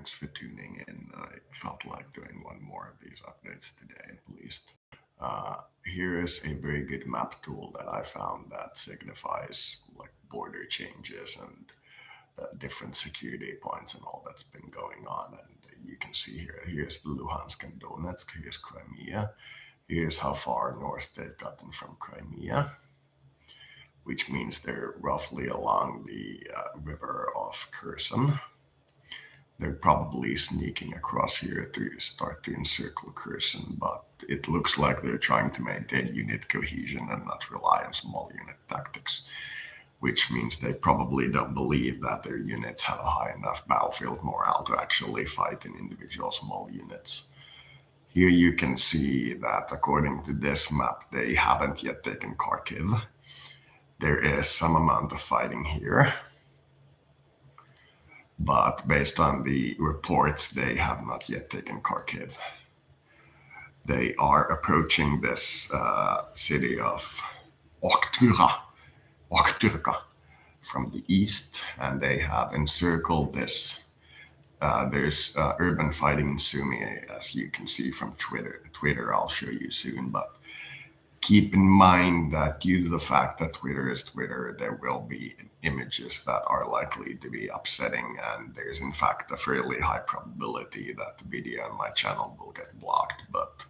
Thanks for tuning in. I felt like doing one more of these updates today at least. Here is a very good map tool that I found that signifies like border changes and different security points and all that's been going on. And you can see here, here's the Luhansk and Donetsk, here's Crimea, here's how far north they've gotten from Crimea, which means they're roughly along the river of Kherson. They're probably sneaking across here to start to encircle Kherson, but it looks like they're trying to maintain unit cohesion and not rely on small unit tactics, which means they probably don't believe that their units have a high enough battlefield morale to actually fight in individual small units. Here you can see that according to this map, they haven't yet taken Kharkiv. There is some amount of fighting here, but based on the reports, they have not yet taken Kharkiv. They are approaching this city of Okhturka from the east, and they have encircled this. There's urban fighting in Sumy, as you can see from Twitter, I'll show you soon, but keep in mind that due to the fact that Twitter is Twitter, there will be images that are likely to be upsetting, and there's in fact a fairly high probability that the video on my channel will get blocked, but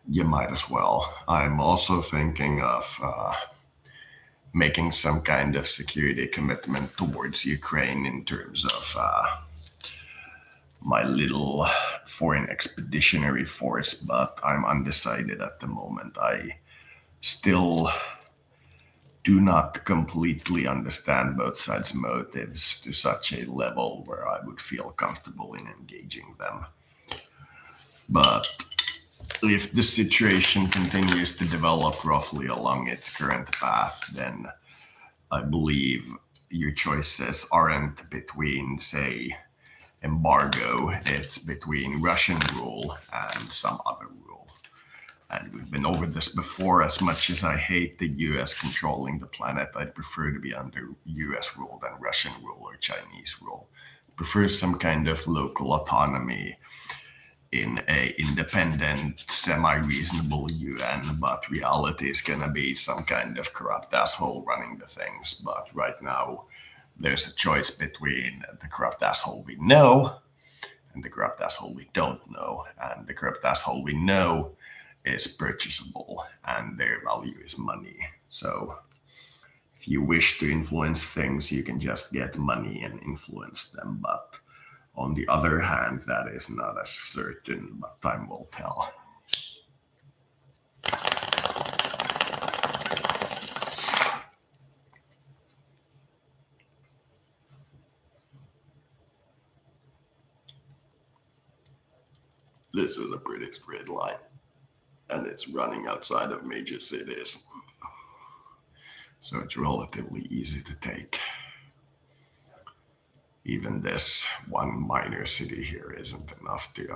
you might as well. I'm also thinking of making some kind of security commitment towards Ukraine in terms of my little foreign expeditionary force, but I'm undecided at the moment. I still do not completely understand both sides' motives to such a level where I would feel comfortable in engaging them. But if the situation continues to develop roughly along its current path, then I believe your choices aren't between, say, embargo, it's between Russian rule and some other rule. And we've been over this before. As much as I hate the US controlling the planet, I'd prefer to be under US rule than Russian rule or Chinese rule. I prefer some kind of local autonomy in a independent, semi-reasonable UN, but reality is gonna be some kind of corrupt asshole running the things. But right now, there's a choice between the corrupt asshole we know and the corrupt asshole we don't know. And the corrupt asshole we know is purchasable and their value is money. So if you wish to influence things, you can just get money and influence them. But on the other hand, that is not as certain, but time will tell. This is a pretty straight line, and it's running outside of major cities, so it's relatively easy to take. Even this one minor city here isn't enough to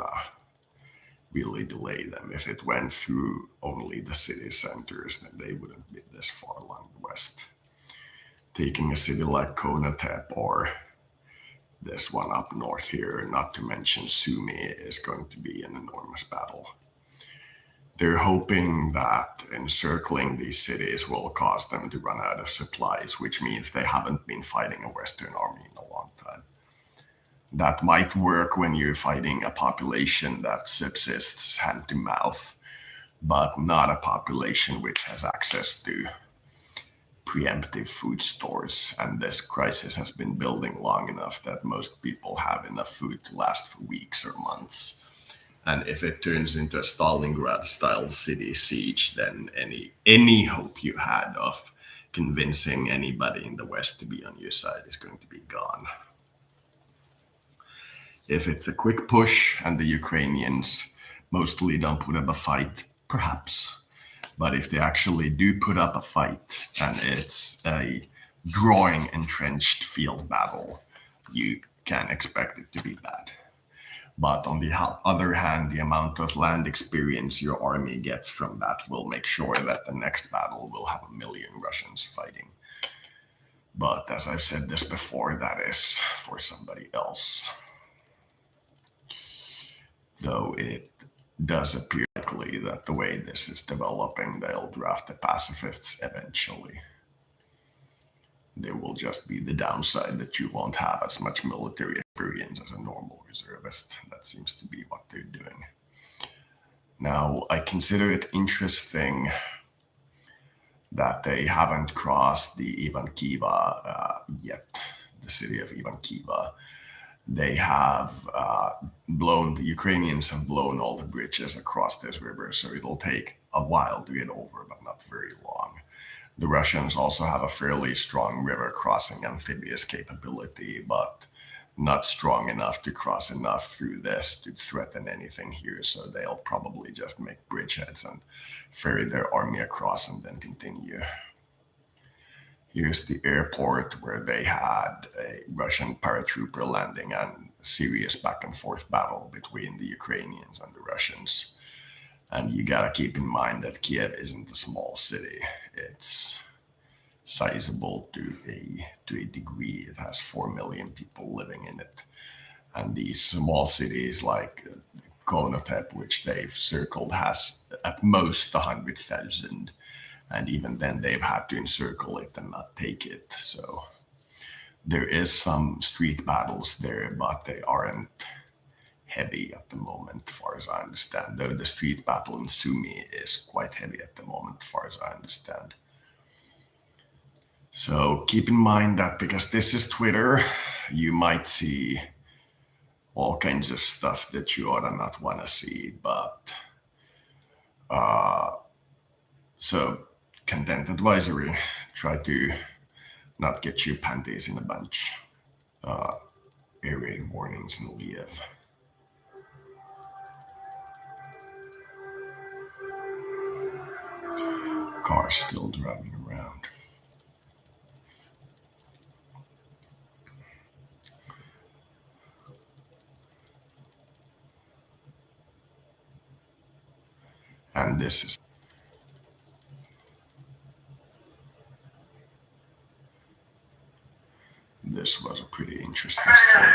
really delay them. If it went through only the city centers, then they wouldn't be this far along the west. Taking a city like Konotep or this one up north here, not to mention Sumy, is going to be an enormous battle. They're hoping that encircling these cities will cause them to run out of supplies, which means they haven't been fighting a Western army in a long time. That might work when you're fighting a population that subsists hand to mouth, but not a population which has access to preemptive food stores. And this crisis has been building long enough that most people have enough food to last for weeks or months. And if it turns into a Stalingrad-style city siege, then any hope you had of convincing anybody in the West to be on your side is going to be gone. If it's a quick push and the Ukrainians mostly don't put up a fight, perhaps. But if they actually do put up a fight and it's a drawing entrenched field battle, you can expect it to be bad. But on the other hand, the amount of land experience your army gets from that will make sure that the next battle will have 1 million Russians fighting. But as I've said this before, that is for somebody else. though it does appear likely that the way this is developing, they'll draft the pacifists eventually. There will just be the downside that you won't have as much military experience as a normal reservist. That seems to be what they're doing. Now, I consider it interesting that they haven't crossed the Ivankiva yet, the city of Ivankiva. They have the Ukrainians have blown all the bridges across this river, so it'll take a while to get over, but not very long. The Russians also have a fairly strong river crossing amphibious capability, but not strong enough to cross enough through this to threaten anything here. So they'll probably just make bridgeheads and ferry their army across and then continue. Here's the airport where they had a Russian paratrooper landing and serious back and forth battle between the Ukrainians and the Russians. And you gotta keep in mind that Kiev isn't a small city. It's sizable to a degree. It has 4 million people living in it. And these small cities like Konotep, which they've circled, has at most 100,000. And even then, they've had to encircle it and not take it. So there is some street battles there, but they aren't heavy at the moment, as far as I understand. Though the street battle in Sumy is quite heavy at the moment, as far as I understand. So keep in mind that because this is Twitter, you might see all kinds of stuff that you ought to not want to see. But so content advisory, try to not get your panties in a bunch. Air raid warnings in Liev. Cars still driving around. And this was a pretty interesting story.